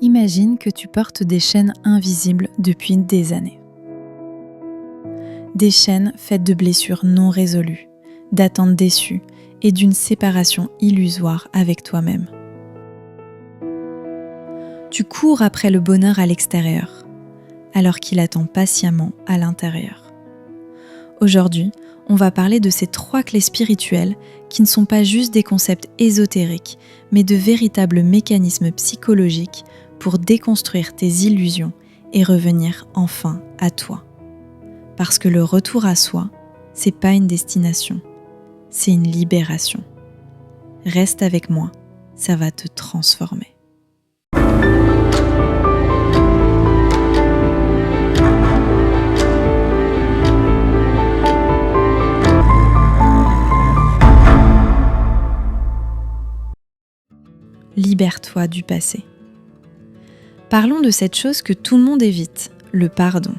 Imagine que tu portes des chaînes invisibles depuis des années. Des chaînes faites de blessures non résolues, d'attentes déçues et d'une séparation illusoire avec toi-même. Tu cours après le bonheur à l'extérieur, alors qu'il attend patiemment à l'intérieur. Aujourd'hui, on va parler de ces 3 clés spirituelles qui ne sont pas juste des concepts ésotériques, mais de véritables mécanismes psychologiques pour déconstruire tes illusions et revenir enfin à toi. Parce que le retour à soi, c'est pas une destination, c'est une libération. Reste avec moi, ça va te transformer. Libère-toi du passé. Parlons de cette chose que tout le monde évite, le pardon.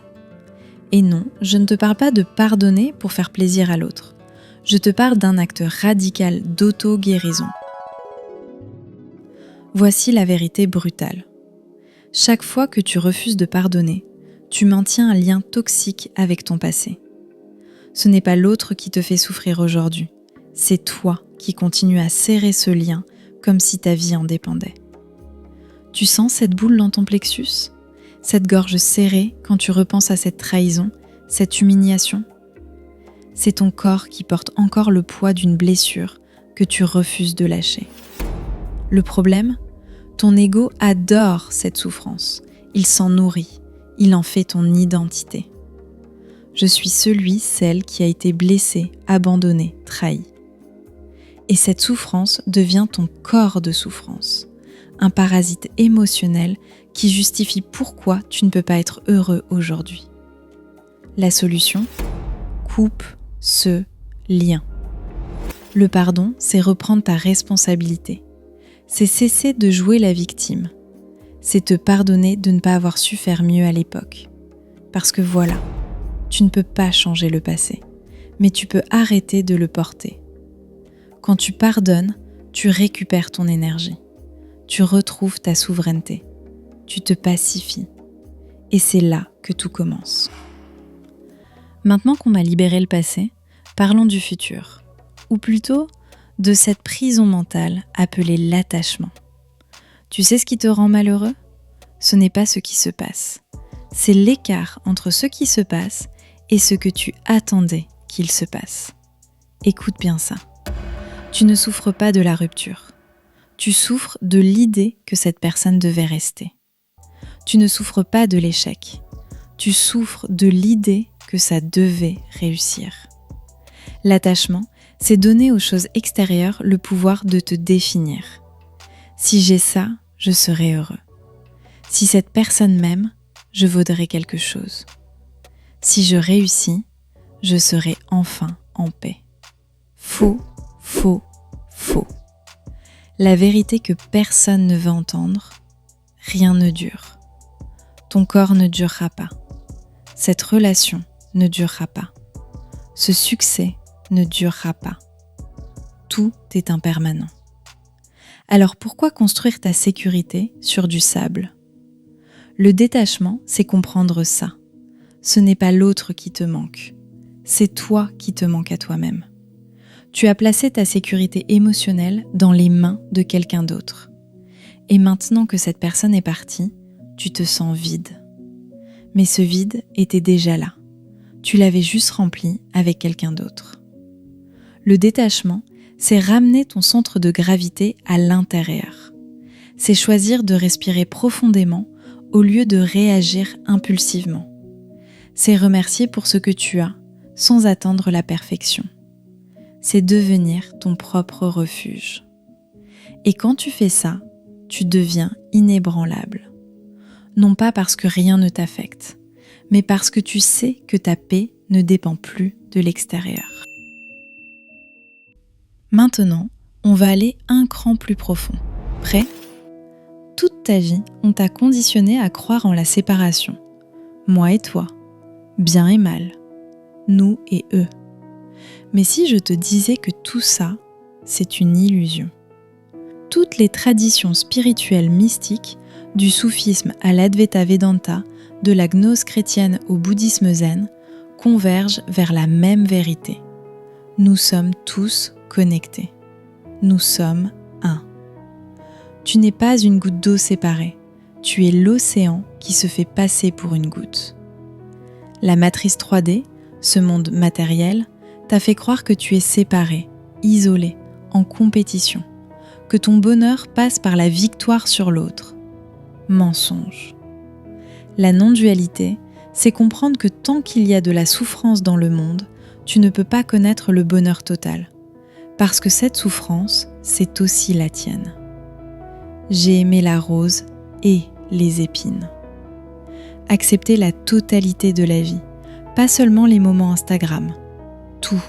Et non, je ne te parle pas de pardonner pour faire plaisir à l'autre. Je te parle d'un acte radical d'auto-guérison. Voici la vérité brutale. Chaque fois que tu refuses de pardonner, tu maintiens un lien toxique avec ton passé. Ce n'est pas l'autre qui te fait souffrir aujourd'hui, c'est toi qui continues à serrer ce lien comme si ta vie en dépendait. Tu sens cette boule dans ton plexus ? Cette gorge serrée quand tu repenses à cette trahison, cette humiliation ? C'est ton corps qui porte encore le poids d'une blessure que tu refuses de lâcher. Le problème ? Ton ego adore cette souffrance. Il s'en nourrit. Il en fait ton identité. Je suis celle qui a été blessée, abandonnée, trahie. Et cette souffrance devient ton corps de souffrance. Un parasite émotionnel qui justifie pourquoi tu ne peux pas être heureux aujourd'hui. La solution ? Coupe ce lien. Le pardon, c'est reprendre ta responsabilité. C'est cesser de jouer la victime. C'est te pardonner de ne pas avoir su faire mieux à l'époque. Parce que voilà, tu ne peux pas changer le passé, mais tu peux arrêter de le porter. Quand tu pardonnes, tu récupères ton énergie. Tu retrouves ta souveraineté. Tu te pacifies. Et c'est là que tout commence. Maintenant qu'on a libéré le passé, parlons du futur. Ou plutôt, de cette prison mentale appelée l'attachement. Tu sais ce qui te rend malheureux ? Ce n'est pas ce qui se passe. C'est l'écart entre ce qui se passe et ce que tu attendais qu'il se passe. Écoute bien ça. Tu ne souffres pas de la rupture. Tu souffres de l'idée que cette personne devait rester. Tu ne souffres pas de l'échec. Tu souffres de l'idée que ça devait réussir. L'attachement, c'est donner aux choses extérieures le pouvoir de te définir. Si j'ai ça, je serai heureux. Si cette personne m'aime, je vaudrai quelque chose. Si je réussis, je serai enfin en paix. Faux, faux, faux. La vérité que personne ne veut entendre, rien ne dure. Ton corps ne durera pas. Cette relation ne durera pas. Ce succès ne durera pas. Tout est impermanent. Alors pourquoi construire ta sécurité sur du sable ? Le détachement, c'est comprendre ça. Ce n'est pas l'autre qui te manque. C'est toi qui te manques à toi-même. Tu as placé ta sécurité émotionnelle dans les mains de quelqu'un d'autre. Et maintenant que cette personne est partie, tu te sens vide. Mais ce vide était déjà là. Tu l'avais juste rempli avec quelqu'un d'autre. Le détachement, c'est ramener ton centre de gravité à l'intérieur. C'est choisir de respirer profondément au lieu de réagir impulsivement. C'est remercier pour ce que tu as, sans attendre la perfection. C'est devenir ton propre refuge. Et quand tu fais ça, tu deviens inébranlable. Non pas parce que rien ne t'affecte, mais parce que tu sais que ta paix ne dépend plus de l'extérieur. Maintenant, on va aller un cran plus profond. Prêt ? Toute ta vie, on t'a conditionné à croire en la séparation. Moi et toi, bien et mal, nous et eux. Mais si je te disais que tout ça, c'est une illusion ? Toutes les traditions spirituelles mystiques Du soufisme à l'Advaita Vedanta, de la gnose chrétienne au bouddhisme zen, convergent vers la même vérité. Nous sommes tous connectés. Nous sommes un. Tu n'es pas une goutte d'eau séparée, tu es l'océan qui se fait passer pour une goutte. La matrice 3D, ce monde matériel, t'a fait croire que tu es séparé, isolé, en compétition, que ton bonheur passe par la victoire sur l'autre. Mensonge. La non-dualité, c'est comprendre que tant qu'il y a de la souffrance dans le monde, tu ne peux pas connaître le bonheur total, parce que cette souffrance, c'est aussi la tienne. J'ai aimé la rose et les épines. Accepter la totalité de la vie, pas seulement les moments Instagram, tout.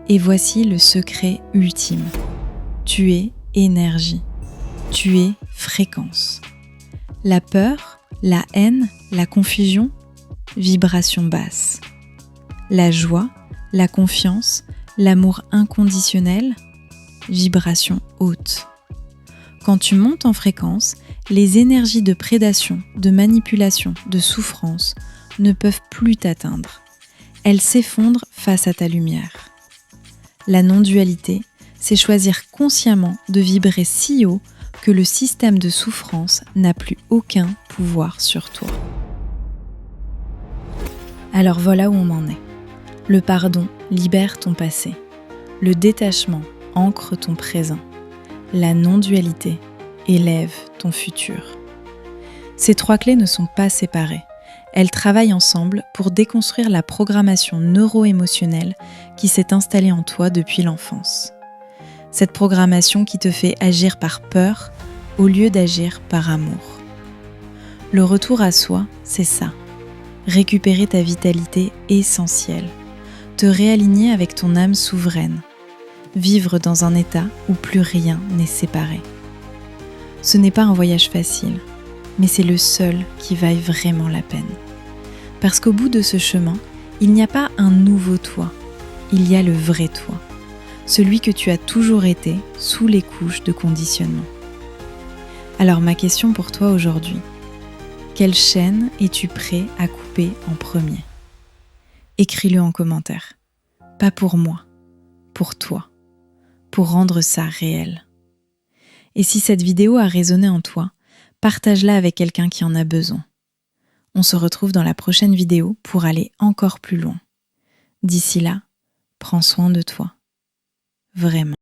Et voici le secret ultime. Tu es énergie, tu es fréquence. La peur, la haine, la confusion, vibration basse. La joie, la confiance, l'amour inconditionnel, vibration haute. Quand tu montes en fréquence, les énergies de prédation, de manipulation, de souffrance ne peuvent plus t'atteindre. Elles s'effondrent face à ta lumière. La non-dualité, c'est choisir consciemment de vibrer si haut que le système de souffrance n'a plus aucun pouvoir sur toi. Alors voilà où on en est. Le pardon libère ton passé. Le détachement ancre ton présent. La non-dualité élève ton futur. Ces 3 clés ne sont pas séparées. Elles travaillent ensemble pour déconstruire la programmation neuro-émotionnelle qui s'est installée en toi depuis l'enfance. Cette programmation qui te fait agir par peur au lieu d'agir par amour. Le retour à soi, c'est ça. Récupérer ta vitalité essentielle. Te réaligner avec ton âme souveraine. Vivre dans un état où plus rien n'est séparé. Ce n'est pas un voyage facile, mais c'est le seul qui vaille vraiment la peine. Parce qu'au bout de ce chemin, il n'y a pas un nouveau toi, il y a le vrai toi, celui que tu as toujours été sous les couches de conditionnement. Alors ma question pour toi aujourd'hui, quelle chaîne es-tu prêt à couper en premier ? Écris-le en commentaire. Pas pour moi, pour toi, pour rendre ça réel. Et si cette vidéo a résonné en toi, partage-la avec quelqu'un qui en a besoin. On se retrouve dans la prochaine vidéo pour aller encore plus loin. D'ici là, prends soin de toi. Vraiment.